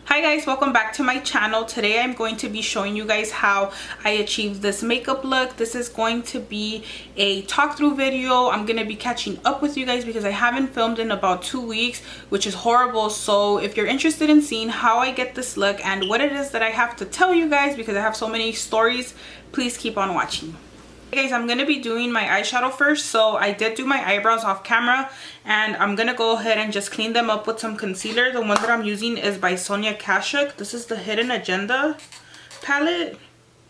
Hi guys, welcome back to my channel. Today I'm going to be showing you guys how I achieved this makeup look. This is going to be a talk through video. I'm going to be catching up with you guys because I haven't filmed in about 2 weeks, which is horrible. So if you're interested in seeing how I get this look and what it is that I have to tell you guys, because I have so many stories, please keep on watching. Hey guys, I'm going to be doing my eyeshadow first. So I did do my eyebrows off camera and I'm going to go ahead and just clean them up with some concealer. The one that I'm using is by Sonia Kashuk. This is the Hidden Agenda palette.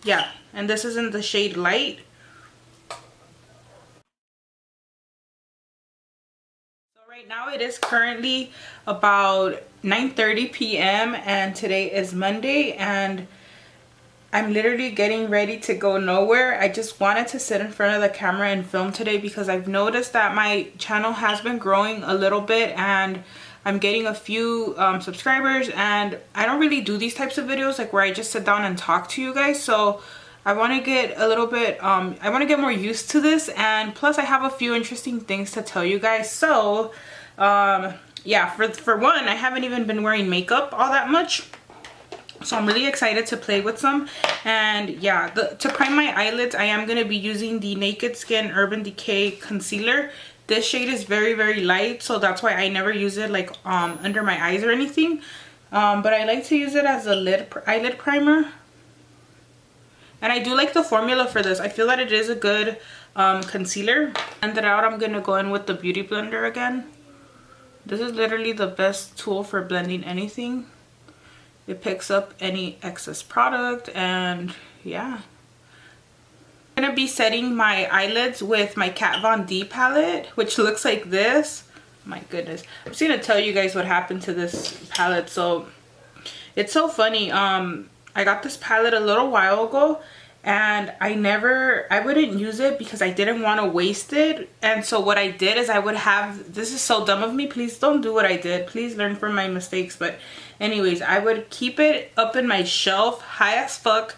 Yeah, and this is in the shade Light. So right now it is currently about 9:30 p.m. and today is Monday and I'm literally getting ready to go nowhere. I just wanted to sit in front of the camera and film today because I've noticed that my channel has been growing a little bit and I'm getting a few subscribers, and I don't really do these types of videos like where I just sit down and talk to you guys. So I want to get a little bit, I want to get more used to this, and plus I have a few interesting things to tell you guys. So yeah, for one, I haven't even been wearing makeup all that much. So I'm really excited to play with some. And yeah, to prime my eyelids, I am going to be using the Naked Skin Urban Decay concealer. This shade is very, very light, so that's why I never use it like under my eyes or anything. But I like to use it as a eyelid primer. And I do like the formula for this. I feel that it is a good concealer. And then out, I'm going to go in with the Beauty Blender again. This is literally the best tool for blending anything. It picks up any excess product, and yeah. I'm gonna be setting my eyelids with my Kat Von D palette, which looks like this. My goodness, I'm just gonna tell you guys what happened to this palette. So it's so funny. I got this palette a little while ago and I wouldn't use it because I didn't want to waste it. And so what I did is I would have, this is so dumb of me, please don't do what I did, please learn from my mistakes. But anyways, I would keep it up in my shelf high as fuck,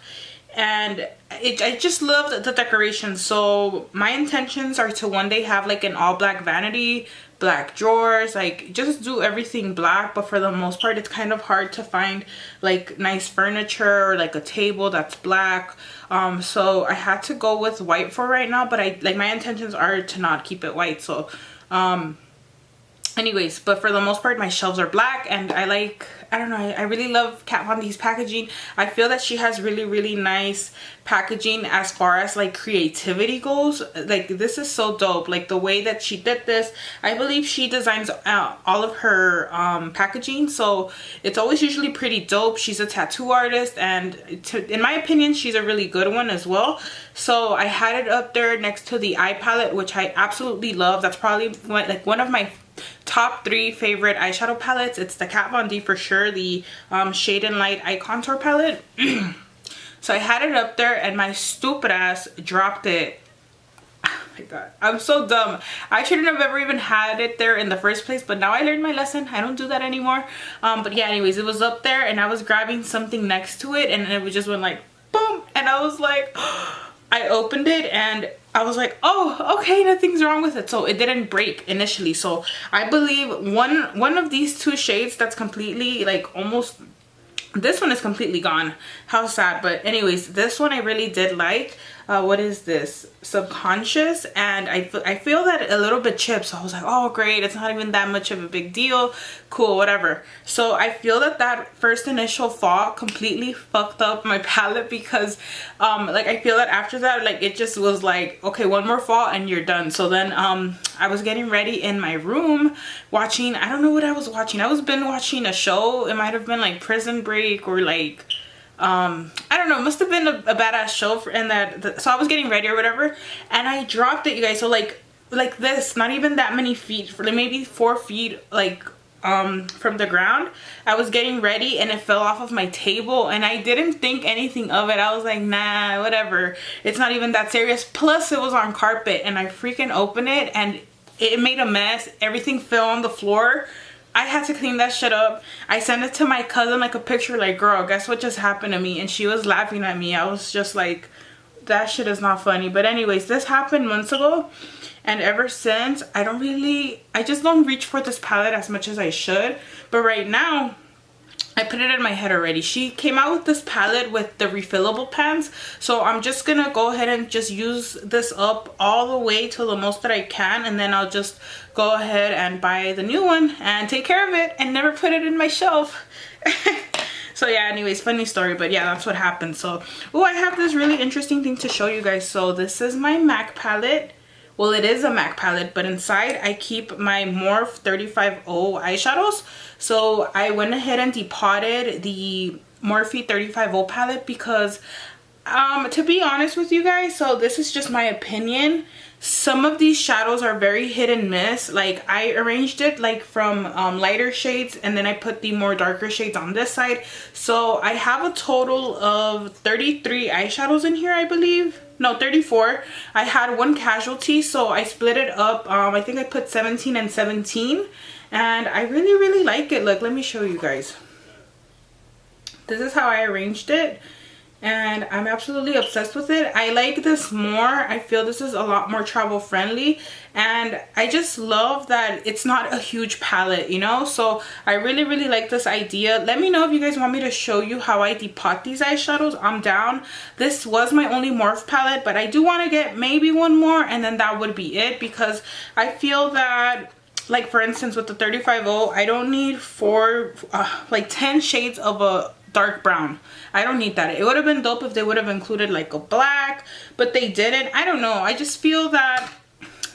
and I just loved the decoration. So my intentions are to one day have like an all black vanity, black drawers, like just do everything black. But for the most part, it's kind of hard to find like nice furniture or like a table that's black. So I had to go with white for right now, but my intentions are to not keep it white. So anyways, but for the most part my shelves are black, and I don't know, I really love Kat Von D's packaging. I feel that she has really nice packaging as far as like creativity goes. Like this is so dope, like the way that she did this. I believe she designs all of her packaging, so it's always usually pretty dope. She's a tattoo artist, and in my opinion she's a really good one as well. So I had it up there next to the eye palette, which I absolutely love. That's probably like one of my top 3 favorite eyeshadow palettes. It's the Kat Von D for sure, the Shade and Light Eye Contour palette. So I had it up there and my stupid ass dropped it. Oh my god, I'm so dumb. I shouldn't have ever even had it there in the first place, but now I learned my lesson. I don't do that anymore. But yeah, anyways, it was up there and I was grabbing something next to it and it just went like boom, and I was like I opened it and I was like, oh, okay, nothing's wrong with it. So it didn't break initially. So I believe one of these 2 shades that's completely like almost, this one is completely gone. How sad. But anyways, this one I really did like. What is this? Subconscious. And I feel that a little bit chipped. So I was like, oh great, it's not even that much of a big deal. Cool, whatever. So I feel that first initial fall completely fucked up my palette because like I feel that after that, like it just was like, okay, one more fall and you're done. So then I was getting ready in my room watching, I don't know what I was watching. I was been watching a show. It might have been like Prison Break or like I don't know, it must have been a badass show so I was getting ready or whatever and I dropped it, you guys. So like this, not even that many feet, for like maybe 4 feet like from the ground. I was getting ready and it fell off of my table and I didn't think anything of it. I was like, nah, whatever, it's not even that serious. Plus it was on carpet and I freaking opened it and it made a mess. Everything fell on the floor. I had to clean that shit up. I sent it to my cousin, like a picture, like, girl, guess what just happened to me? And she was laughing at me. I was just like, that shit is not funny. But anyways, this happened months ago. And ever since, I just don't reach for this palette as much as I should. But right now, I put it in my head already. She came out with this palette with the refillable pans, so I'm just gonna go ahead and just use this up all the way to the most that I can, and then I'll just go ahead and buy the new one and take care of it and never put it in my shelf. So yeah, anyways, funny story, but yeah, that's what happened. So, oh, I have this really interesting thing to show you guys. So this is my MAC palette. Well, it is a MAC palette, but inside I keep my Morphe 350 eyeshadows. So I went ahead and depotted the Morphe 350 palette because, to be honest with you guys, so this is just my opinion. Some of these shadows are very hit and miss. Like, I arranged it like from lighter shades, and then I put the more darker shades on this side. So I have a total of 33 eyeshadows in here, I believe. No, 34. I had one casualty, so I split it up. I think I put 17 and 17, and I really like it. Look, let me show you guys. This is how I arranged it, and I'm absolutely obsessed with it. I like this more. I feel this is a lot more travel friendly, and I just love that it's not a huge palette, you know. So I really like this idea. Let me know if you guys want me to show you how I depot these eyeshadows. I'm down. This was my only Morphe palette, but I do want to get maybe one more, and then that would be it, because I feel that, like, for instance, with the 350, I don't need like 10 shades of a dark brown. I don't need that. It would have been dope if they would have included like a black, but they didn't. I don't know. I just feel that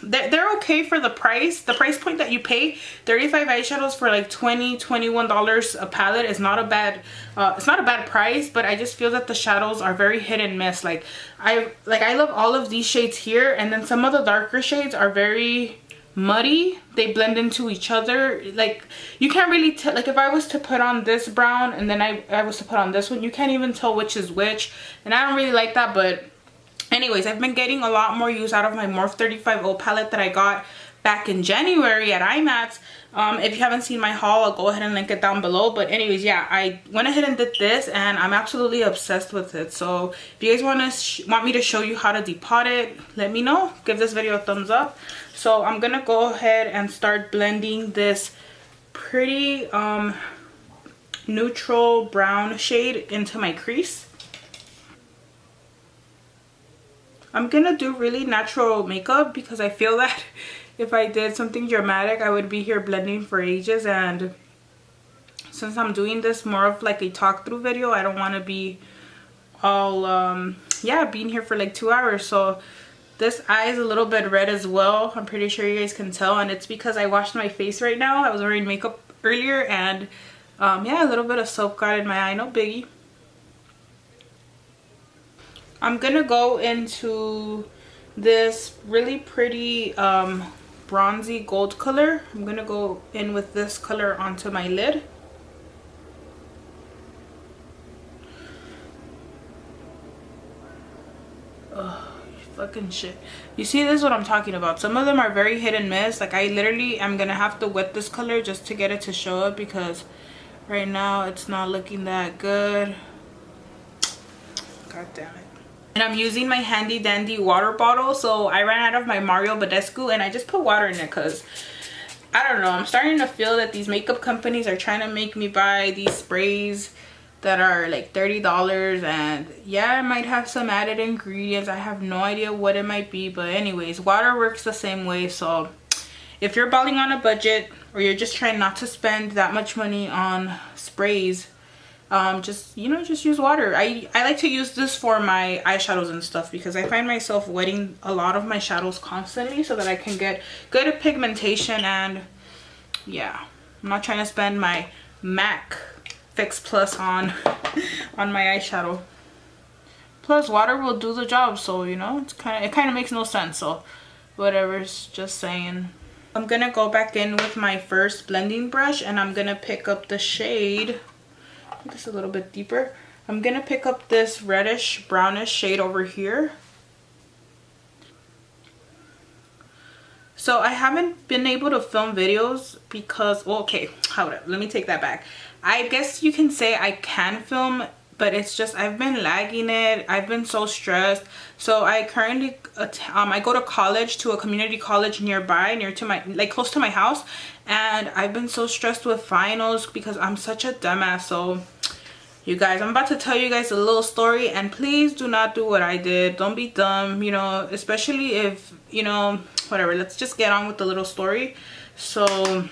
they're okay for the price point that you pay. 35 eyeshadows for like $21 a palette is not a bad it's not a bad price, but I just feel that the shadows are very hit and miss. Like I love all of these shades here, and then some of the darker shades are very muddy. They blend into each other. Like, you can't really tell. Like, if I was to put on this brown and then I was to put on this one, you can't even tell which is which, and I don't really like that. But anyways, I've been getting a lot more use out of my Morphe 350 palette that I got back in January at IMATS. If you haven't seen my haul, I'll go ahead and link it down below. But anyways, yeah, I went ahead and did this, and I'm absolutely obsessed with it. So if you guys want me to show you how to depot it, let me know. Give this video a thumbs up. So I'm gonna go ahead and start blending this pretty neutral brown shade into my crease. I'm gonna do really natural makeup because I feel that if I did something dramatic, I would be here blending for ages, and since I'm doing this more of like a talk through video, I don't want to be all yeah, being here for like 2 hours. So this eye is a little bit red as well. I'm pretty sure you guys can tell, and it's because I washed my face right now. I was wearing makeup earlier, and yeah, a little bit of soap got in my eye, no biggie. I'm gonna go into this really pretty bronzy gold color. I'm gonna go in with this color onto my lid. Oh, fucking shit. You see, this is what I'm talking about. Some of them are very hit and miss. Like, I literally am gonna have to wet this color just to get it to show up, because right now it's not looking that good. God damn it. And I'm using my handy dandy water bottle. So I ran out of my Mario Badescu, and I just put water in it because I don't know, I'm starting to feel that these makeup companies are trying to make me buy these sprays that are like $30, and yeah, it might have some added ingredients. I have no idea what it might be, but anyways, water works the same way. So if you're balling on a budget, or you're just trying not to spend that much money on sprays, just, you know, just use water. I like to use this for my eyeshadows and stuff, because I find myself wetting a lot of my shadows constantly so that I can get good pigmentation. And yeah, I'm not trying to spend my MAC Fix Plus on my eyeshadow. Plus, water will do the job, so you know, it kind of makes no sense. So whatever's, just saying. I'm gonna go back in with my first blending brush, and I'm gonna pick up the shade just a little bit deeper. I'm gonna pick up this reddish brownish shade over here. So I haven't been able to film videos because, well, okay, hold up, let me take that back. I guess you can say I can film, but it's just I've been lagging it. I've been so stressed. So I currently I go to college, to a community college near to my, like, close to my house, and I've been so stressed with finals because I'm such a dumbass. So you guys, I'm about to tell you guys a little story, and please do not do what I did. Don't be dumb, you know, especially if, you know, whatever. Let's just get on with the little story. So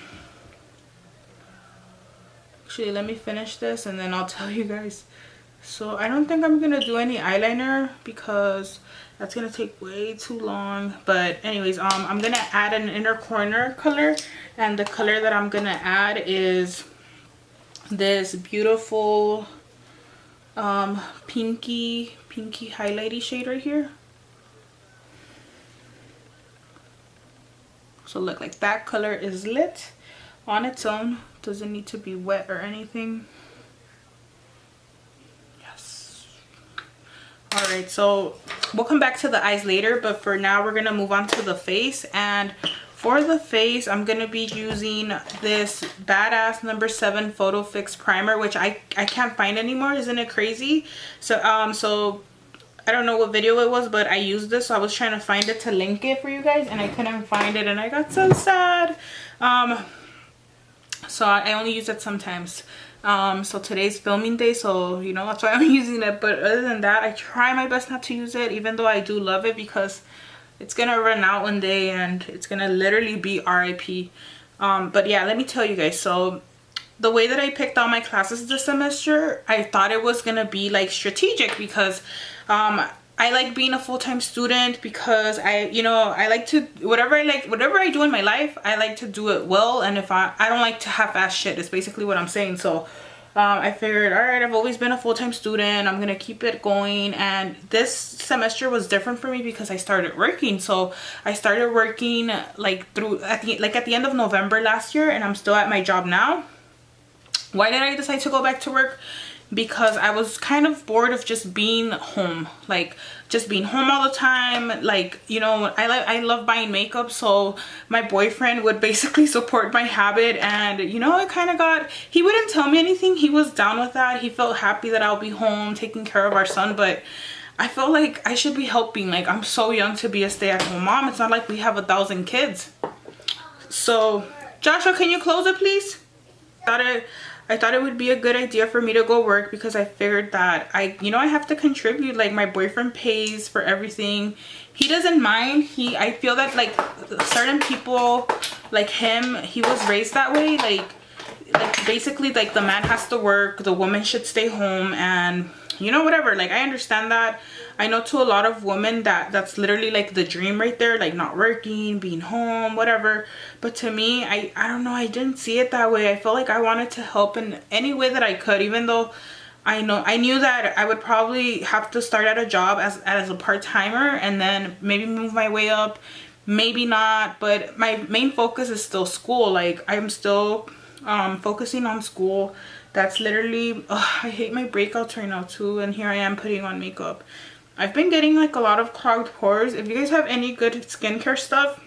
actually, let me finish this and then I'll tell you guys. So I don't think I'm gonna do any eyeliner because that's gonna take way too long. But anyways, I'm gonna add an inner corner color, and the color that I'm gonna add is this beautiful pinky highlighty shade right here. So look, like that color is lit on its own, doesn't need to be wet or anything. Yes. All right, so we'll come back to the eyes later, but for now we're gonna move on to the face. And for the face, I'm gonna be using this badass number 7 Photo Fix primer, which I can't find anymore. Isn't it crazy? So so I don't know what video it was, but I used this, so I was trying to find it to link it for you guys, and I couldn't find it, and I got so sad. So I only use it sometimes. So today's filming day, so you know, that's why I'm using it. But other than that, I try my best not to use it, even though I do love it, because it's gonna run out one day and it's gonna literally be RIP. But yeah, let me tell you guys. So the way that I picked all my classes this semester, I thought it was gonna be like strategic, because I like being a full-time student, because I like to, whatever I do in my life, I like to do it well. And if I don't like to half-ass shit, is basically what I'm saying. So I figured, all right, I've always been a full-time student, I'm gonna keep it going. And this semester was different for me because I started working. So I started working like at the end of November last year, and I'm still at my job now. Why did I decide to go back to work? Because I was kind of bored of just being home, like just being home all the time. Like, you know, I love buying makeup, so my boyfriend would basically support my habit. And you know, it kind of got, he wouldn't tell me anything, he was down with that, he felt happy that I'll be home taking care of our son. But I felt like I should be helping. Like, I'm so young to be a stay-at-home mom. It's not like we have 1,000 kids. So Joshua, can you close it please? I thought it would be a good idea for me to go work, because I figured that I have to contribute. Like, my boyfriend pays for everything. He doesn't mind. I feel that like certain people like him, he was raised that way. Like basically, like, the man has to work, the woman should stay home, and you know, whatever. Like, I understand that. I know to a lot of women that's literally like the dream right there, like not working, being home, whatever. But to me, I don't know, I didn't see it that way. I felt like I wanted to help in any way that I could, even though I knew that I would probably have to start at a job as a part-timer, and then maybe move my way up, maybe not. But my main focus is still school. Like, I'm still focusing on school. That's literally, I hate my breakouts right now too, and here I am putting on makeup. I've been getting like a lot of clogged pores. If you guys have any good skincare stuff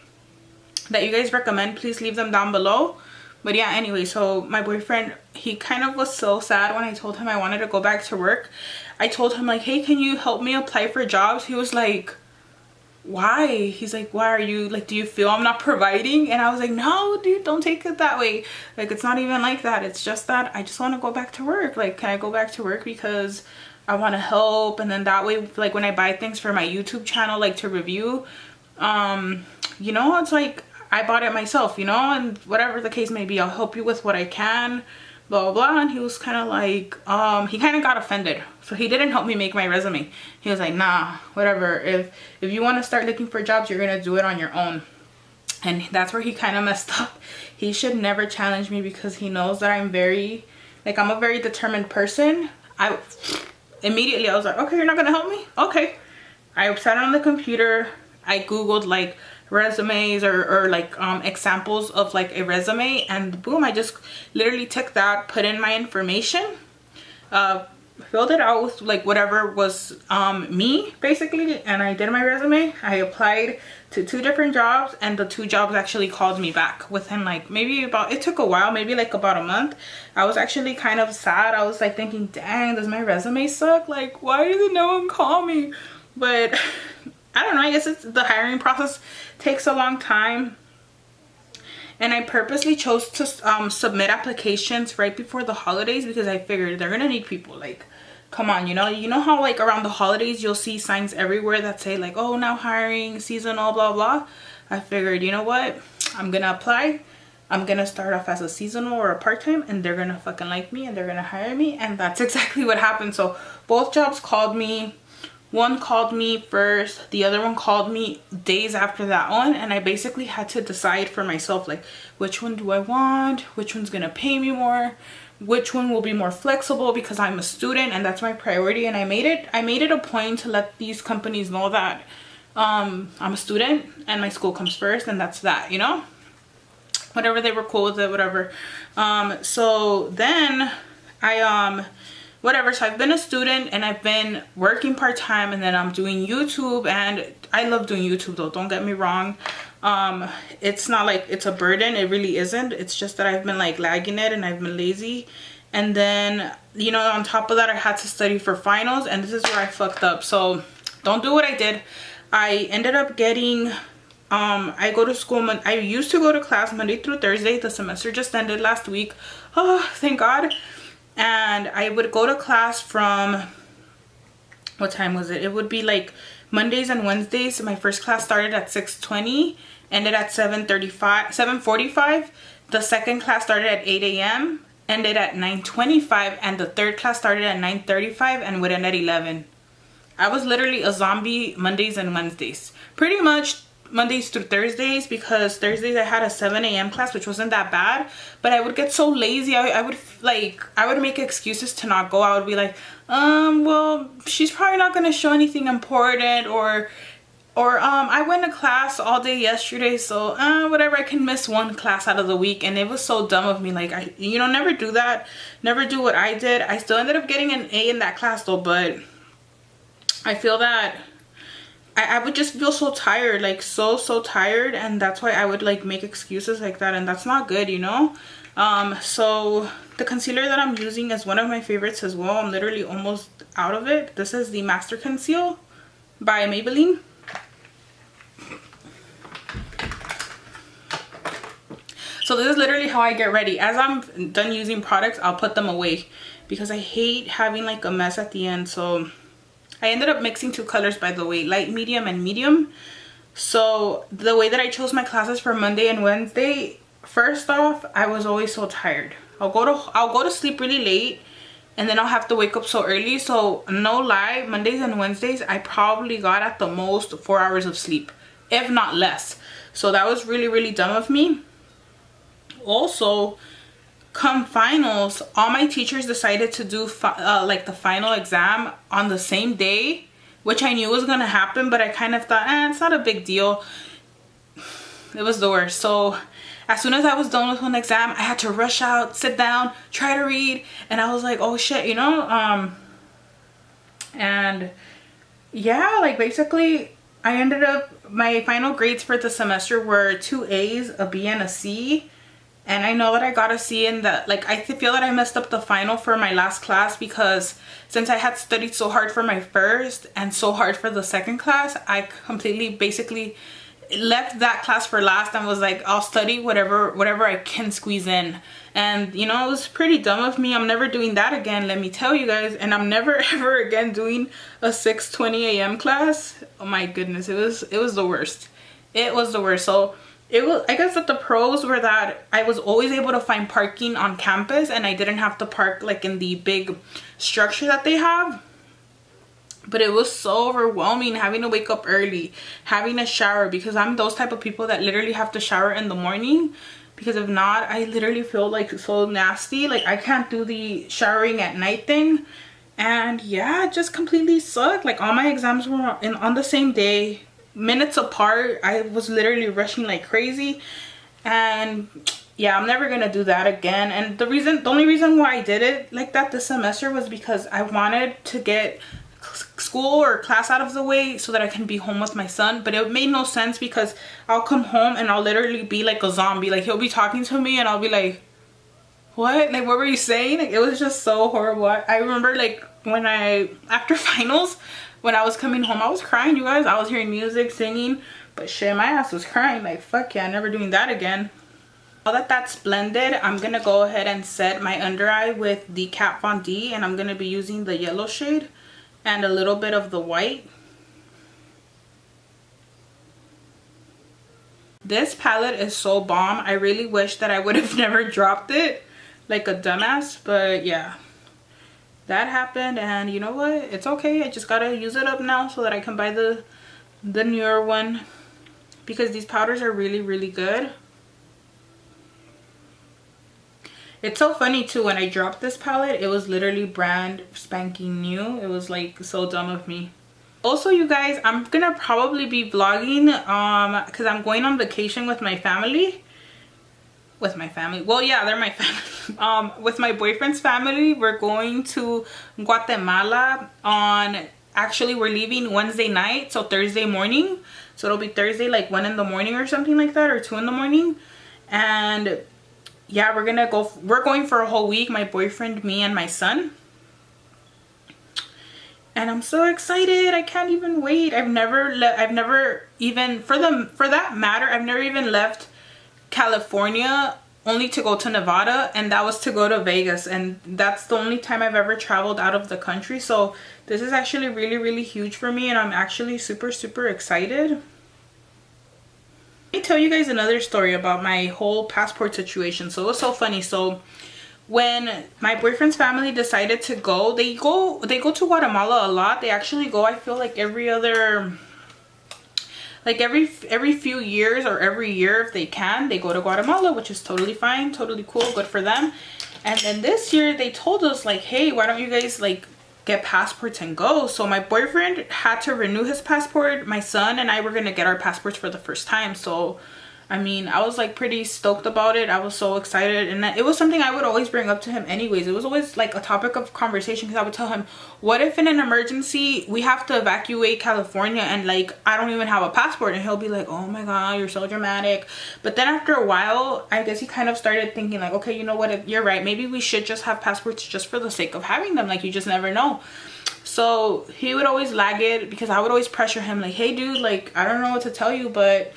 that you guys recommend, please leave them down below. But yeah, anyway, so my boyfriend, he kind of was so sad when I told him I wanted to go back to work. I told him like, hey, can you help me apply for jobs? He was like, why? He's like, why are you like, do you feel I'm not providing? And I was like, no dude, don't take it that way. Like, it's not even like that. It's just that I just want to go back to work. Like, can I go back to work because I want to help? And then that way, like, when I buy things for my YouTube channel, like to review, you know, it's like I bought it myself, you know, and whatever the case may be, I'll help you with what I can, blah blah blah. And he was kind of like, he kind of got offended, so he didn't help me make my resume. He was like, nah, whatever, if you want to start looking for jobs, you're gonna do it on your own. And that's where he kind of messed up. He should never challenge me, because he knows that I'm a very determined person. Immediately I was like, okay, you're not gonna help me? Okay. I sat on the computer, I googled like resumes or like examples of like a resume, and boom, I just literally took that, put in my information, filled it out with like whatever was me basically, and I did my resume. I applied to 2 different jobs, and the 2 jobs actually called me back within like maybe about, it took a while, maybe like about a month. I was actually kind of sad. I was like thinking, dang, does my resume suck? Like, why doesn't no one call me? But I don't know, I guess it's the hiring process takes a long time. And I purposely chose to submit applications right before the holidays because I figured they're gonna need people. Like, come on, you know how like around the holidays you'll see signs everywhere that say like, oh, now hiring, seasonal, blah blah. I figured, you know what, I'm gonna apply. I'm gonna start off as a seasonal or a part-time, and they're gonna fucking like me and they're gonna hire me. And that's exactly what happened. So both jobs called me. One called me first, the other one called me days after that one, and I basically had to decide for myself, like, which one do I want, which one's gonna pay me more, which one will be more flexible, because I'm a student and that's my priority. And I made it a point to let these companies know that I'm a student and my school comes first, and that's that, you know, whatever. They were cool with it, whatever. So then I whatever, so I've been a student and I've been working part-time, and then I'm doing YouTube, and I love doing YouTube though, don't get me wrong. It's not like it's a burden, it really isn't. It's just that I've been like lagging it and I've been lazy. And then, you know, on top of that, I had to study for finals, and this is where I fucked up. So don't do what I did. I ended up getting I go to school, I used to go to class Monday through Thursday. The semester just ended last week, oh thank God. And I would go to class from, what time was it? It would be like Mondays and Wednesdays. My first class started at 6:20, ended at 7:45. The second class started at 8 a.m., ended at 9:25, and the third class started at 9:35 and would end at 11. I was literally a zombie Mondays and Wednesdays. Pretty much Mondays through Thursdays, because Thursdays I had a 7 a.m. class, which wasn't that bad, but I would get so lazy. I would make excuses to not go. I would be like, well, she's probably not gonna show anything important, or I went to class all day yesterday, so whatever, I can miss one class out of the week. And it was so dumb of me. Like, never do that, never do what I did. I still ended up getting an A in that class though, but I feel that I would just feel so tired, like so tired, and that's why I would like make excuses like that, and that's not good, you know. So the concealer that I'm using is one of my favorites as well. I'm literally almost out of it. This is the Master Conceal by Maybelline. So this is literally how I get ready. As I'm done using products, I'll put them away because I hate having like a mess at the end. So I ended up mixing two colors, by the way, light medium and medium. So the way that I chose my classes for Monday and Wednesday, first off, I was always so tired. I'll go to sleep really late, and then I'll have to wake up so early. So no lie, Mondays and Wednesdays I probably got at the most 4 hours of sleep, if not less. So that was really dumb of me. Also, come finals, all my teachers decided to do like the final exam on the same day, which I knew was gonna happen, but I kind of thought, it's not a big deal. It was the worst. So as soon as I was done with one exam, I had to rush out, sit down, try to read, and I was like, oh shit, you know. And yeah, like basically I ended up, my final grades for the semester were 2 A's, a B, and a C. And I know that I got a C in that. Like, I feel that I messed up the final for my last class, because since I had studied so hard for my first and so hard for the second class, I completely basically left that class for last and was like, I'll study whatever I can squeeze in. And you know, it was pretty dumb of me. I'm never doing that again, let me tell you guys. And I'm never ever again doing a 6:20 a.m. class. Oh my goodness, it was the worst. It was the worst. So I guess that the pros were that I was always able to find parking on campus, and I didn't have to park like in the big structure that they have. But it was so overwhelming having to wake up early, having a shower, because I'm those type of people that literally have to shower in the morning, because if not, I literally feel like so nasty. Like, I can't do the showering at night thing. And yeah, it just completely sucked. Like, all my exams were on the same day, minutes apart. I was literally rushing like crazy. And yeah, I'm never gonna do that again. And the only reason why I did it like that this semester was because I wanted to get school or class out of the way so that I can be home with my son. But it made no sense, because I'll come home and I'll literally be like a zombie. Like, he'll be talking to me and I'll be like, what? Like, what were you saying? Like, it was just so horrible. I remember like when after finals, when I was coming home, I was crying, you guys. I was hearing music, singing, but shit, my ass was crying. Like, fuck yeah, never doing that again. Now that that's blended, I'm gonna go ahead and set my under eye with the Kat Von D, and I'm gonna be using the yellow shade and a little bit of the white. This palette is so bomb. I really wish that I would have never dropped it like a dumbass, but yeah, that happened, and you know what, it's okay. I just gotta use it up now so that I can buy the newer one, because these powders are really good. It's so funny too, when I dropped this palette, it was literally brand spanking new. It was like so dumb of me. Also, you guys, I'm gonna probably be vlogging because I'm going on vacation with my family. Well, yeah, they're my family. With my boyfriend's family, we're going to Guatemala on, actually we're leaving Wednesday night, so Thursday morning. So it'll be Thursday like 1 in the morning or something like that, or 2 in the morning. And yeah, we're going for a whole week, my boyfriend, me, and my son. And I'm so excited. I can't even wait. I've never even, for that matter, I've never even left California only to go to Nevada, and that was to go to Vegas, and that's the only time I've ever traveled out of the country. So this is actually really huge for me, and I'm actually super excited. Let me tell you guys another story about my whole passport situation. So it was so funny. So when my boyfriend's family decided to go, they go to Guatemala a lot. They actually go, I feel like every few years, or every year if they can, they go to Guatemala, which is totally fine, totally cool, good for them. And then this year they told us like, hey, why don't you guys like get passports and go? So my boyfriend had to renew his passport. My son and I were gonna get our passports for the first time. So I mean, I was like pretty stoked about it. I was so excited, and it was something I would always bring up to him anyways. It was always like a topic of conversation, because I would tell him, what if in an emergency we have to evacuate California and like I don't even have a passport? And he'll be like, oh my god, you're so dramatic. But then after a while, I guess he kind of started thinking like, okay, you know what, you're right, maybe we should just have passports just for the sake of having them. Like, you just never know. So he would always lag it, because I would always pressure him like, hey dude, like I don't know what to tell you, but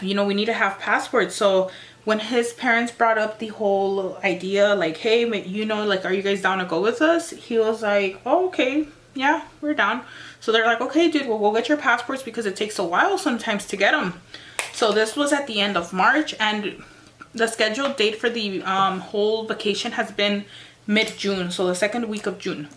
you know, we need to have passports. So when his parents brought up the whole idea like, hey, you know, like, are you guys down to go with us? He was like, oh, okay, yeah, we're down. So they're like, okay dude, well, we'll get your passports, because it takes a while sometimes to get them. So this was at the end of March, and the scheduled date for the whole vacation has been mid-June, so the second week of June.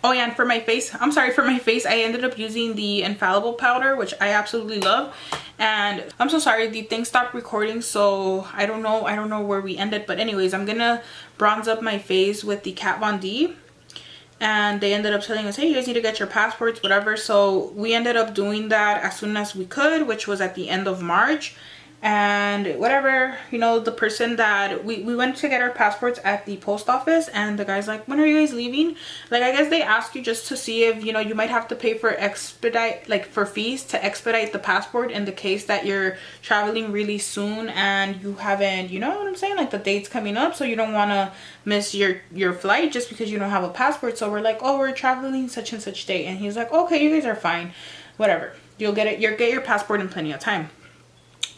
Oh yeah, and for my face, I ended up using the Infallible powder, which I absolutely love. And I'm so sorry, the thing stopped recording, so I don't know where we ended. But anyways, I'm gonna bronze up my face with the Kat Von D. And they ended up telling us, hey, you guys need to get your passports, whatever. So we ended up doing that as soon as we could, which was at the end of March. And whatever, you know, the person that we went to get our passports at the post office, and the guy's like, when are you guys leaving? Like, I guess they ask you just to see if, you know, you might have to pay for for fees to expedite the passport in the case that you're traveling really soon and you haven't, you know what I'm saying, like the date's coming up, so you don't want to miss your flight just because you don't have a passport. So we're like, oh, we're traveling such and such date, and he's like, okay, you guys are fine, whatever, you'll get your passport in plenty of time.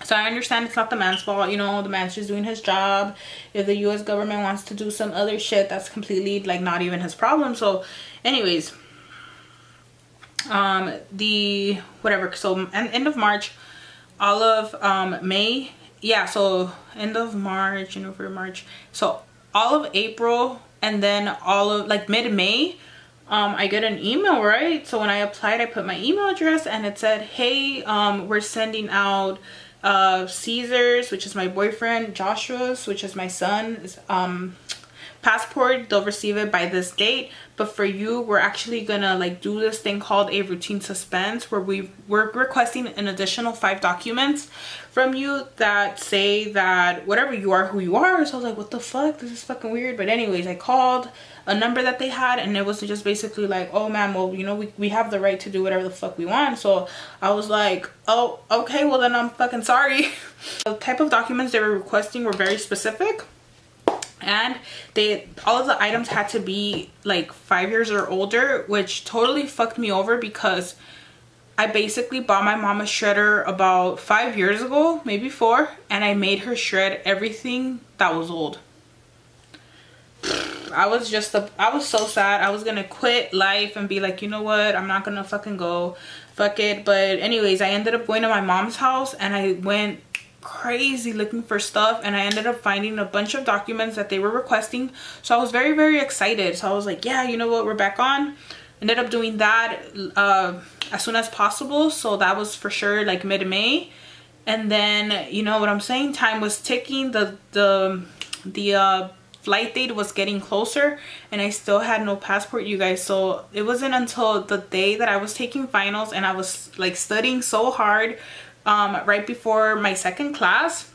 So I understand it's not the man's fault, you know, the man's just doing his job. If the US government wants to do some other shit, that's completely like not even his problem. So anyways, the whatever, so end of March, all of May, yeah, so end of March, March, so all of April, and then all of like mid-May, I get an email, right? So when I applied, I put my email address, and it said, hey, we're sending out Caesar's, which is my boyfriend, Joshua's, which is my son's, passport. They'll receive it by this date, but for you, we're actually gonna like do this thing called a routine suspense, where we're requesting an additional 5 documents from you that say that whatever you are, who you are. So I was like, what the fuck, this is fucking weird. But anyways, I called a number that they had, and it was just basically like, oh man, well, you know, we have the right to do whatever the fuck we want. So I was like, oh, okay, well then I'm fucking sorry. The type of documents they were requesting were very specific, and all of the items had to be like 5 years or older, which totally fucked me over, because I basically bought my mom a shredder about 5 years ago, maybe 4, and I made her shred everything that was old. I was so sad. I was gonna quit life and be like, you know what, I'm not gonna fucking go, fuck it. But anyways, I ended up going to my mom's house and I went crazy looking for stuff, and I ended up finding a bunch of documents that they were requesting. So I was very, very excited. So I was like, yeah, you know what, we're back on. Ended up doing that as soon as possible. So that was for sure like mid-May. And then, you know what I'm saying, time was ticking. The flight date was getting closer and I still had no passport, you guys. So it wasn't until the day that I was taking finals and I was like studying so hard, right before my second class,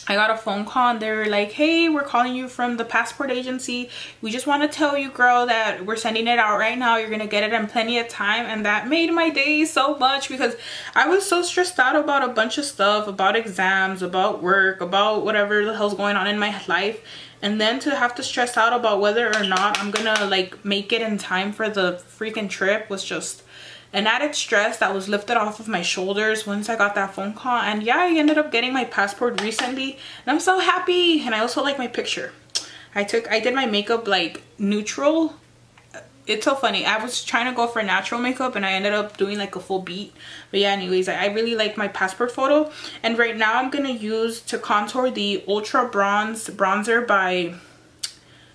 I got a phone call and they were like, hey, we're calling you from the passport agency. We just want to tell you, girl, that we're sending it out right now. You're gonna get it in plenty of time. And that made my day so much because I was so stressed out about a bunch of stuff, about exams, about work, about whatever the hell's going on in my life. And then to have to stress out about whether or not I'm gonna like make it in time for the freaking trip was just an added stress that was lifted off of my shoulders once I got that phone call. And yeah, I ended up getting my passport recently and I'm so happy. And I also like my picture. I did my makeup like neutral. It's so funny, I was trying to go for natural makeup and I ended up doing like a full beat. But yeah, anyways, I really like my passport photo. And right now I'm gonna use to contour the Ultra Bronze bronzer by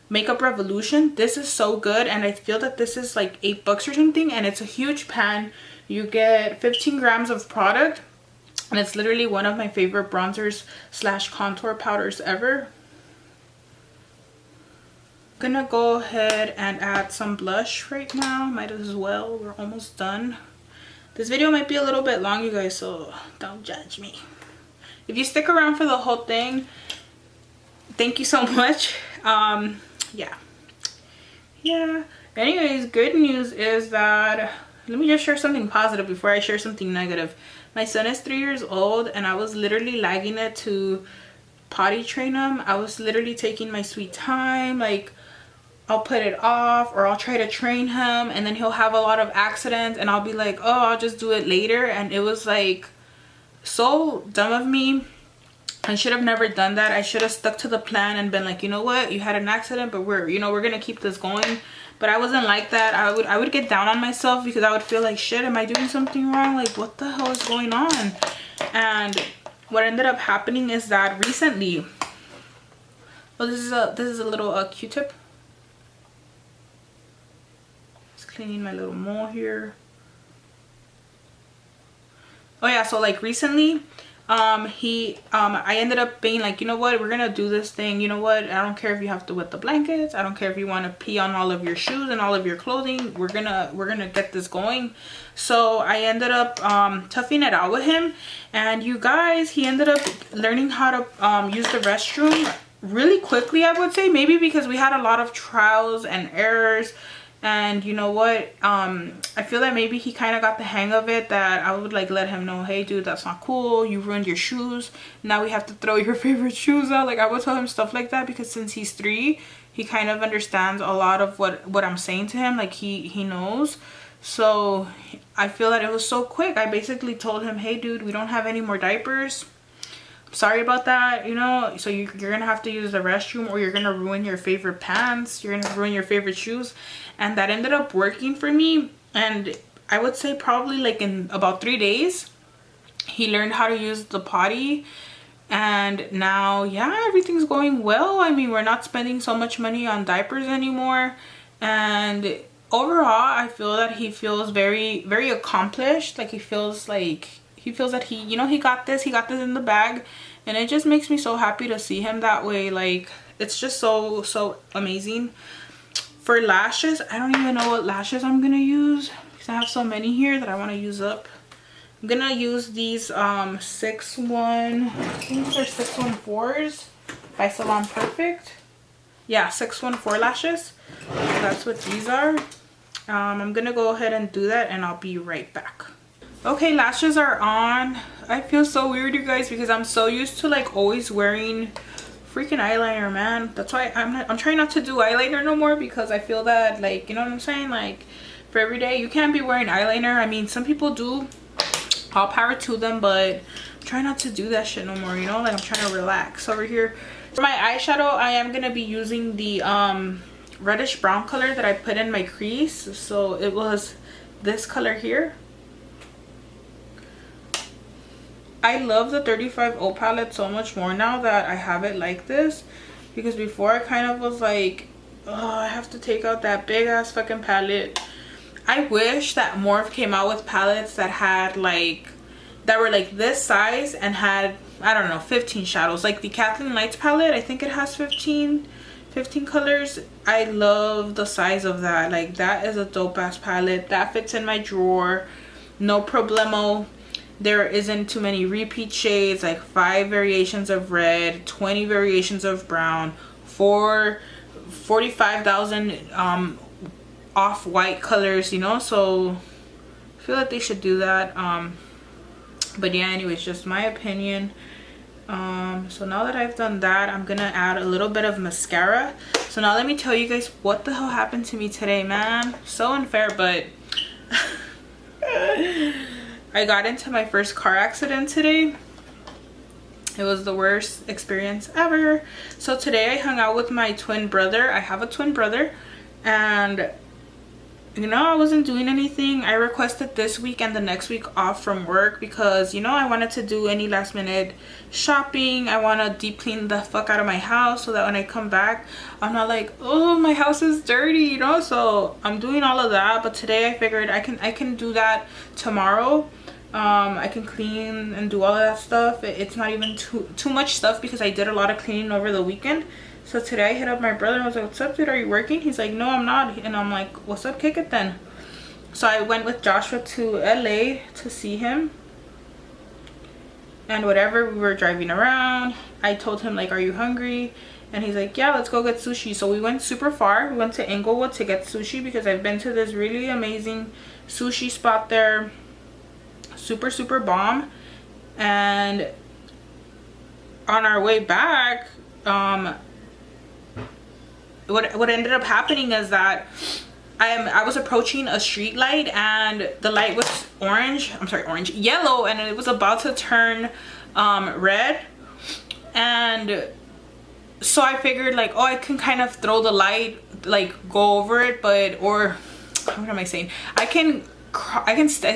Makeup Revolution. This is so good and I feel that this is like $8 or something, and it's a huge pan. You get 15 grams of product and it's literally one of my favorite bronzers slash contour powders ever. I'm gonna go ahead and add some blush right now. Might as well, we're almost done. This video might be a little bit long, you guys, so don't judge me. If you stick around for the whole thing, thank you so much. Yeah, anyways, good news is that, let me just share something positive before I share something negative. My son is 3 years old and I was literally lagging it to potty train him. I was literally taking my sweet time, like I'll put it off or I'll try to train him and then he'll have a lot of accidents and I'll be like, oh, I'll just do it later. And it was like so dumb of me. I should have never done that. I should have stuck to the plan and been like, you know what, you had an accident, but we're gonna keep this going. But I wasn't like that. I would get down on myself because I would feel like, shit, am I doing something wrong? Like, what the hell is going on? And what ended up happening is that recently, well, this is a little Q-tip. Just cleaning my little mole here. Oh yeah, so like recently, I ended up being like, you know what, we're gonna do this thing. You know what, I don't care if you have to wet the blankets, I don't care if you want to pee on all of your shoes and all of your clothing, we're gonna get this going. So I ended up toughing it out with him, and you guys, he ended up learning how to use the restroom really quickly, I would say. Maybe because we had a lot of trials and errors. And you know what, I feel that maybe he kind of got the hang of it, that I would like let him know, hey dude, that's not cool, you ruined your shoes, now we have to throw your favorite shoes out. Like I would tell him stuff like that because since he's 3, he kind of understands a lot of what I'm saying to him. Like he knows. So I feel that it was so quick. I basically told him, hey dude, we don't have any more diapers, sorry about that, you know, so you're gonna have to use the restroom or you're gonna ruin your favorite pants, you're gonna ruin your favorite shoes. And that ended up working for me. And I would say probably like in about 3 days he learned how to use the potty. And now, yeah, everything's going well. I mean, we're not spending so much money on diapers anymore. And overall, I feel that he feels very, very accomplished. Like he feels that he, you know, he got this in the bag. And it just makes me so happy to see him that way. Like it's just so amazing. For lashes, I don't even know what lashes I'm gonna use because I have so many here that I want to use up. I'm gonna use these 614s by Salon Perfect. Yeah, 614 lashes. So that's what these are. I'm gonna go ahead and do that and I'll be right back. Okay, lashes are on. I feel so weird, you guys, because I'm so used to like always wearing freaking eyeliner, man. That's why I'm trying not to do eyeliner no more, because I feel that, like, you know what I'm saying, like for every day. You can't be wearing eyeliner. I mean, some people do, all power to them, but try not to do that shit no more, you know? Like, I'm trying to relax over here. For my eyeshadow, I am gonna be using the reddish brown color that I put in my crease. So it was this color here. I love the 35O palette so much more now that I have it like this, because before I kind of was like, oh, I have to take out that big ass fucking palette. I wish that Morphe came out with palettes that had like, that were like this size and had, I don't know, 15 shadows. Like the Kathleen Lights palette, I think it has 15 colors. I love the size of that. Like, that is a dope ass palette. That fits in my drawer, no problemo. There isn't too many repeat shades, like 5 variations of red, 20 variations of brown, 45,000 off-white colors, you know? So I feel like they should do that. But yeah, anyways, just my opinion. So now that I've done that, I'm gonna add a little bit of mascara. So now let me tell you guys what the hell happened to me today, man. So unfair, but I got into my first car accident today. It was the worst experience ever. So today I hung out with my twin brother. I have a twin brother, and you know, I wasn't doing anything. I requested this week and the next week off from work because, you know, I wanted to do any last minute shopping. I want to deep clean the fuck out of my house so that when I come back, I'm not like, oh, my house is dirty, you know? So I'm doing all of that. But today I figured I can do that tomorrow. I can clean and do all of that stuff. It's not even too much stuff because I did a lot of cleaning over the weekend. So today I hit up my brother and I was like, what's up, dude? Are you working? He's like, no, I'm not. And I'm like, what's up? Kick it then. So I went with Joshua to LA to see him. And whatever, we were driving around. I told him, like, are you hungry? And he's like, yeah, let's go get sushi. So we went super far. We went to Inglewood to get sushi because I've been to this really amazing sushi spot there. Super, super bomb. And on our way back, what ended up happening is that I was approaching a street light and the light was yellow, and it was about to turn red. And so I figured, like, oh, I can kind of throw the light, like go over it, but, or what am I saying, I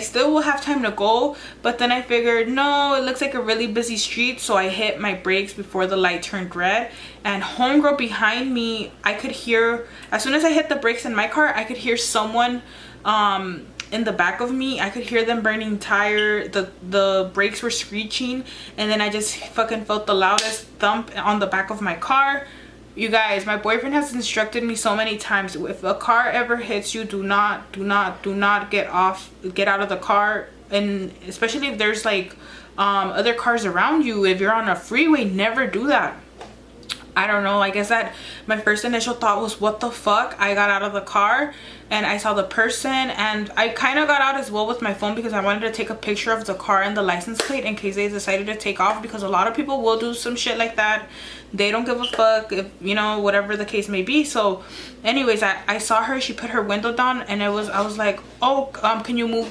still will have time to go. But then I figured, no, it looks like a really busy street, so I hit my brakes before the light turned red. And homegirl behind me, I could hear, as soon as I hit the brakes in my car, I could hear someone in the back of me. I could hear them burning tire. The brakes were screeching, and then I just fucking felt the loudest thump on the back of my car. You guys, my boyfriend has instructed me so many times, if a car ever hits you, do not get out of the car. And especially if there's like other cars around you, if you're on a freeway, never do that. I don't know, I guess that my first initial thought was, what the fuck? I got out of the car and I saw the person, and I kind of got out as well with my phone because I wanted to take a picture of the car and the license plate in case they decided to take off, because a lot of people will do some shit like that. They don't give a fuck, if, you know, whatever the case may be. So anyways, I saw her, she put her window down, and I was like, oh, can you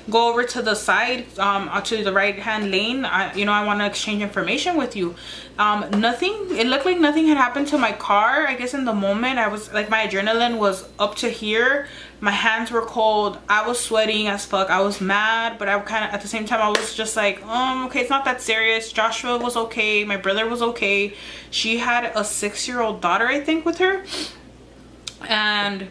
go over to the side, to the right hand lane? I want to exchange information with you. It looked like nothing had happened to my car. I guess in the moment I was like, my adrenaline was up to here, my hands were cold, I was sweating as fuck, I was mad, but I kind of, at the same time, I was just like, okay, it's not that serious. Joshua was okay, my brother was okay. She had a 6-year-old daughter, I think, with her. And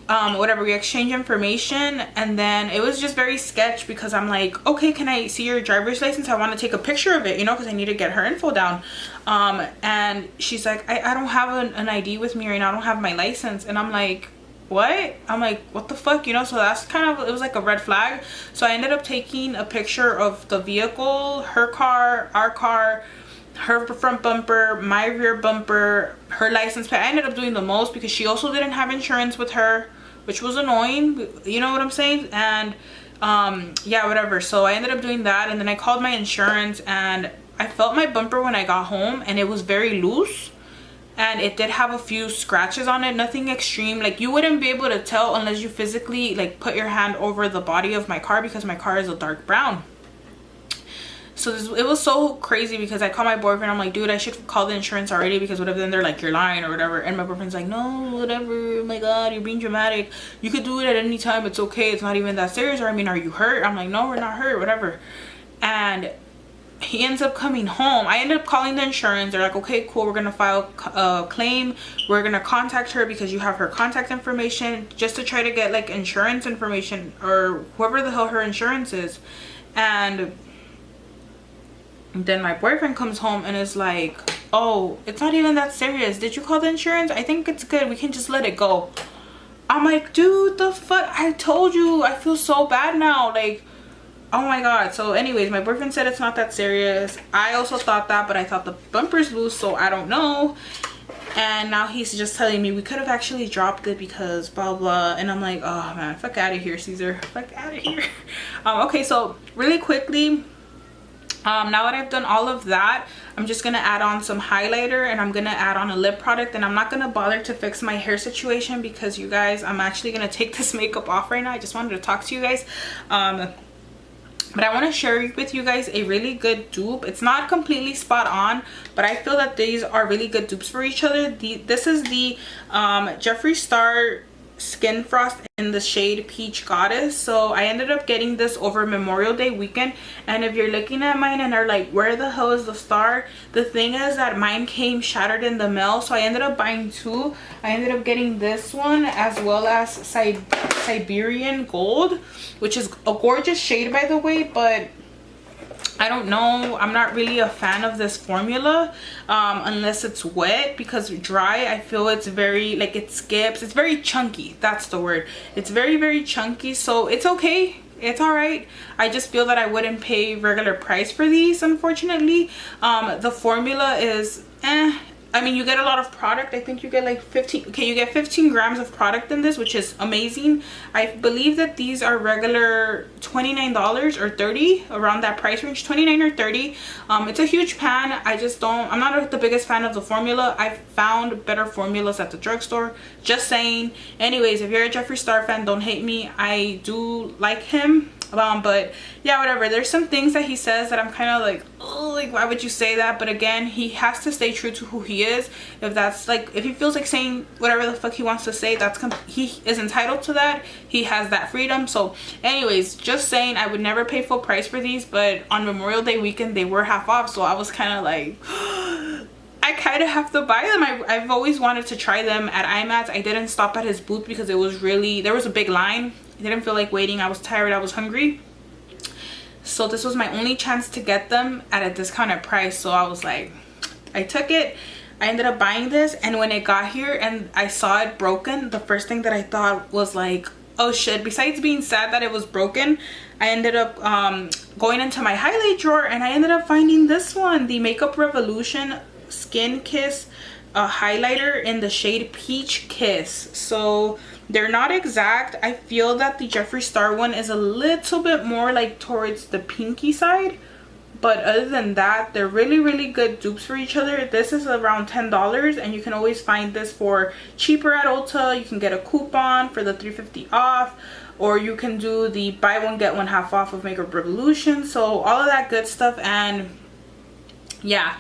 whatever, we exchanged information, and then it was just very sketch because I'm like, okay, can I see your driver's license? I want to take a picture of it, you know, because I need to get her info down. And she's like, I don't have an ID with me right now, I don't have my license. And I'm like, what? I'm like, what the fuck, you know? So that's kind of, it was like a red flag. So I ended up taking a picture of the vehicle, her car, our car, her front bumper, my rear bumper, her license plate. I ended up doing the most because she also didn't have insurance with her, which was annoying, you know what I'm saying? And yeah, whatever. So I ended up doing that, and then I called my insurance, and I felt my bumper when I got home, and it was very loose. and it did have a few scratches on it, nothing extreme. Like you wouldn't be able to tell unless you physically like put your hand over the body of my car, because my car is a dark brown. So it was so crazy because I called my boyfriend. I'm like, dude, I should call the insurance already, because what if then they're like, you're lying or whatever. And my boyfriend's like, no, whatever, oh my god, you're being dramatic, you could do it at any time, it's okay, it's not even that serious. Or I mean, are you hurt? I'm like, no, we're not hurt, whatever. And he ends up coming home. I ended up calling the insurance. They're like, okay, cool, we're gonna file a claim, we're gonna contact her because you have her contact information, just to try to get like insurance information or whoever the hell her insurance is. And then my boyfriend comes home and is like, oh, it's not even that serious, did you call the insurance? I think it's good, we can just let it go. I'm like, dude, the fuck, I told you, I feel so bad now, like, oh my god. So anyways, my boyfriend said it's not that serious. I also thought that, but I thought the bumper's loose, so I don't know. And now he's just telling me we could have actually dropped it because blah blah. And I'm like, oh man, fuck out of here, Caesar, fuck out of here. Okay, so really quickly, now that I've done all of that, I'm just gonna add on some highlighter, and I'm gonna add on a lip product, and I'm not gonna bother to fix my hair situation because you guys, I'm actually gonna take this makeup off right now. I just wanted to talk to you guys. But I want to share with you guys a really good dupe. It's not completely spot on, but I feel that these are really good dupes for each other. This is the Jeffree Star Skin Frost in the shade Peach Goddess. So I ended up getting this over Memorial Day weekend, and if you're looking at mine and are like, where the hell is the star, the thing is that mine came shattered in the mail, so I ended up buying two. I ended up getting this one as well as Siberian Gold, which is a gorgeous shade by the way, but I don't know, I'm not really a fan of this formula unless it's wet, because dry I feel it's very, like, it skips, it's very chunky, that's the word, it's very chunky. So it's okay, it's all right. I just feel that I wouldn't pay regular price for these, unfortunately. The formula is I mean, you get a lot of product. I think you get like 15, okay, you get 15 grams of product in this, which is amazing. I believe that these are regular $29 or $30, around that price range, 29 or 30. It's a huge pan. I'm not the biggest fan of the formula. I've found better formulas at the drugstore, just saying. Anyways, if you're a Jeffree Star fan, don't hate me, I do like him. But yeah, whatever, there's some things that he says that I'm kind of like, oh, like, why would you say that? But again, he has to stay true to who he is. If that's like, if he feels like saying whatever the fuck he wants to say, he is entitled to that. He has that freedom. So anyways, just saying, I would never pay full price for these, but on Memorial Day weekend they were half off, so I was kind of like, I kind of have to buy them. I've always wanted to try them at IMATS. I didn't stop at his booth because it was really, there was a big line. I didn't feel like waiting, I was tired, I was hungry. So this was my only chance to get them at a discounted price. So I was like, I took it. I ended up buying this, and when it got here and I saw it broken, the first thing that I thought was like, oh shit. Besides being sad that it was broken, I ended up going into my highlight drawer, and I ended up finding this one, the Makeup Revolution Skin Kiss highlighter in the shade Peach Kiss. So they're not exact. I feel that the Jeffree Star one is a little bit more like towards the pinky side, but other than that, they're really good dupes for each other. This is around $10, and you can always find this for cheaper at Ulta. You can get a coupon for the $3.50 off, or you can do the buy one get one half off of Makeup Revolution. So all of that good stuff. And yeah,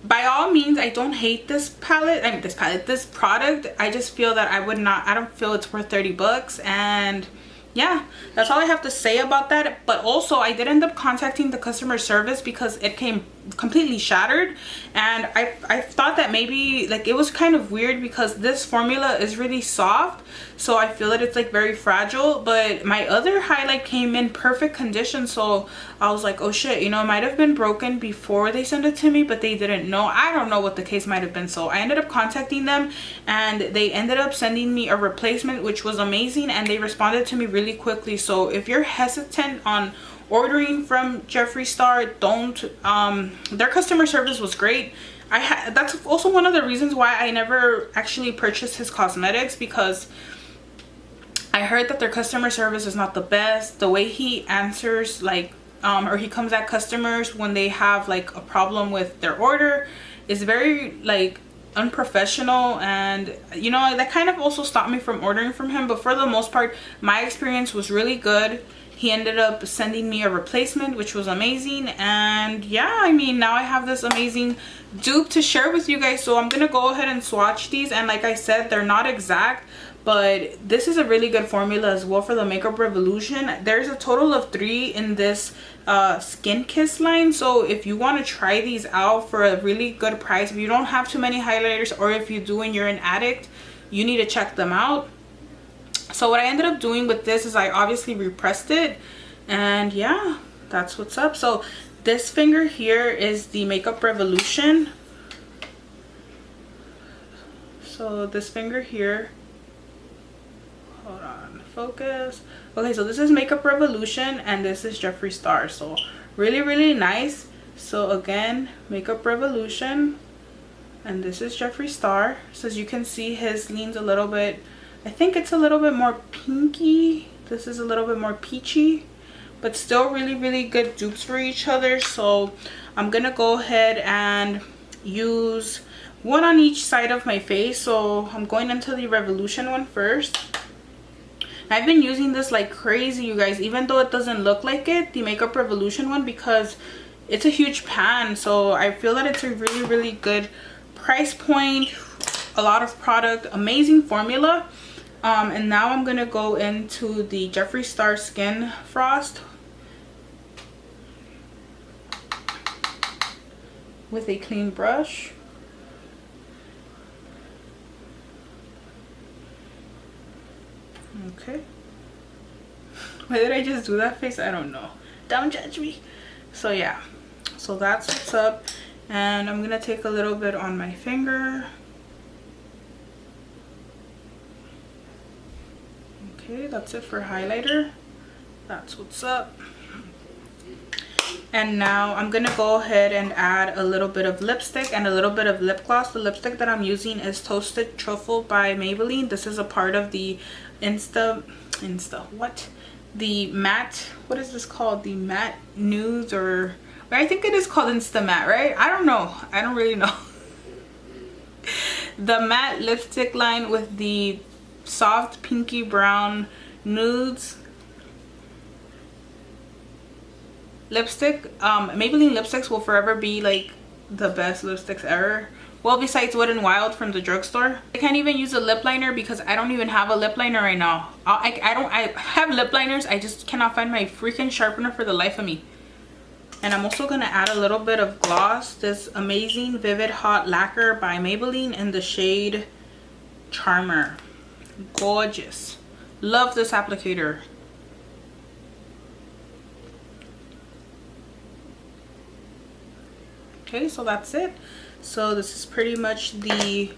by all means, I don't hate this palette. I mean, this product. I just feel that I don't feel it's worth 30 bucks. And yeah, that's all I have to say about that. But also, I did end up contacting the customer service because it came completely shattered, and I thought that maybe, like, it was kind of weird because this formula is really soft, so I feel that it's like very fragile. But my other highlight came in perfect condition, so I was like, oh shit, you know, it might have been broken before they sent it to me, but they didn't know. I don't know what the case might have been. So I ended up contacting them, and they ended up sending me a replacement, which was amazing, and they responded to me really quickly. So if you're hesitant on ordering from Jeffree Star, don't. Their customer service was great. That's also one of the reasons why I never actually purchased his cosmetics, because I heard that their customer service is not the best. The way he answers, like, or he comes at customers when they have like a problem with their order, is very, like, unprofessional, and you know, that kind of also stopped me from ordering from him. But for the most part, my experience was really good. He ended up sending me a replacement, which was amazing. And yeah, I mean, now I have this amazing dupe to share with you guys. So I'm gonna go ahead and swatch these, and like I said, they're not exact, but this is a really good formula as well for the Makeup Revolution. There's a total of 3 in this Skin Kiss line. So if you want to try these out for a really good price, if you don't have too many highlighters, or if you do and you're an addict, you need to check them out. So what I ended up doing with this is I obviously repressed it, and yeah, that's what's up. So this finger here is the Makeup Revolution. So this finger here, hold on, focus. Okay, so this is Makeup Revolution, and this is Jeffree Star. So really, really nice. So again, Makeup Revolution, and this is Jeffree Star. So as you can see, his leans a little bit, I think it's a little bit more pinky. This is a little bit more peachy, but still really, really good dupes for each other. So I'm gonna go ahead and use one on each side of my face. So I'm going into the Revolution one first. I've been using this like crazy, you guys, even though it doesn't look like it, the Makeup Revolution one, because it's a huge pan. So I feel that it's a really, really good price point, a lot of product, amazing formula. And now I'm gonna go into the Jeffree Star Skin Frost with a clean brush. Okay. Why did I just do that face? I don't know. Don't judge me. So yeah, so that's what's up. And I'm gonna take a little bit on my finger. Okay, that's it for highlighter. That's what's up. And now I'm gonna go ahead and add a little bit of lipstick and a little bit of lip gloss. The lipstick that I'm using is Toasted Truffle by Maybelline. This is a part of the the matte, what is this called? The matte nudes, or I think it is called Insta Matte, right? I don't know. I don't really know. The matte lipstick line with the soft pinky brown nudes lipstick. Maybelline lipsticks will forever be like the best lipsticks ever. Well, besides Wet n Wild from the drugstore. I can't even use a lip liner because I don't even have a lip liner right now. I have lip liners, I just cannot find my freaking sharpener for the life of me. And I'm also gonna add a little bit of gloss. This amazing Vivid Hot Lacquer by Maybelline in the shade Charmer. Gorgeous. Love this applicator. Okay, so that's it. So this is pretty much the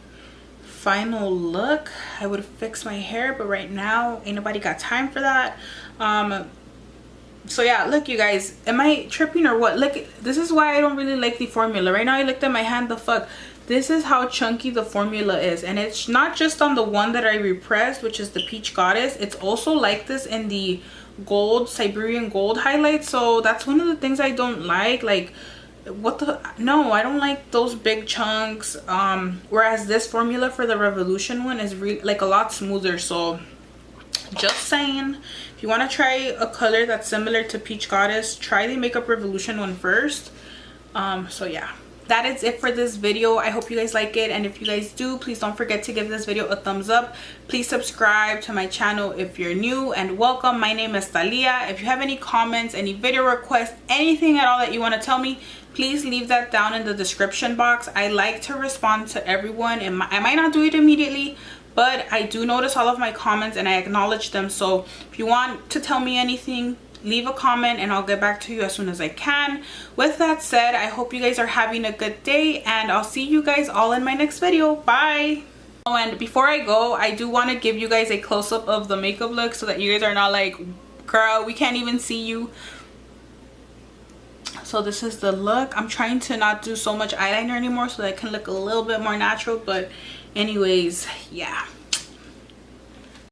final look. I would fix my hair, but right now ain't nobody got time for that. So yeah, look you guys, am I tripping or what? Look, this is why I don't really like the formula. Right now I looked at my hand, the fuck. This is how chunky the formula is, and it's not just on the one that I repressed, which is the Peach Goddess. It's also like this in the gold, Siberian gold highlight. So that's one of the things I don't like. Like, what the, no, I don't like those big chunks. Whereas this formula for the Revolution one is like a lot smoother. So just saying, if you want to try a color that's similar to Peach Goddess, try the Makeup Revolution one first. So yeah, that is it for this video. I hope you guys like it, and if you guys do, please don't forget to give this video a thumbs up. Please subscribe to my channel if you're new, and welcome. My name is Thalia. If you have any comments, any video requests, anything at all that you want to tell me, please leave that down in the description box. I like to respond to everyone, and I might not do it immediately, but I do notice all of my comments and I acknowledge them. So if you want to tell me anything, leave a comment and I'll get back to you as soon as I can. With that said, I hope you guys are having a good day, and I'll see you guys all in my next video. Bye. Oh, and before I go, I do want to give you guys a close-up of the makeup look so that you guys are not like, girl, we can't even see you. So this is the look. I'm trying to not do so much eyeliner anymore so that I can look a little bit more natural, but anyways, yeah.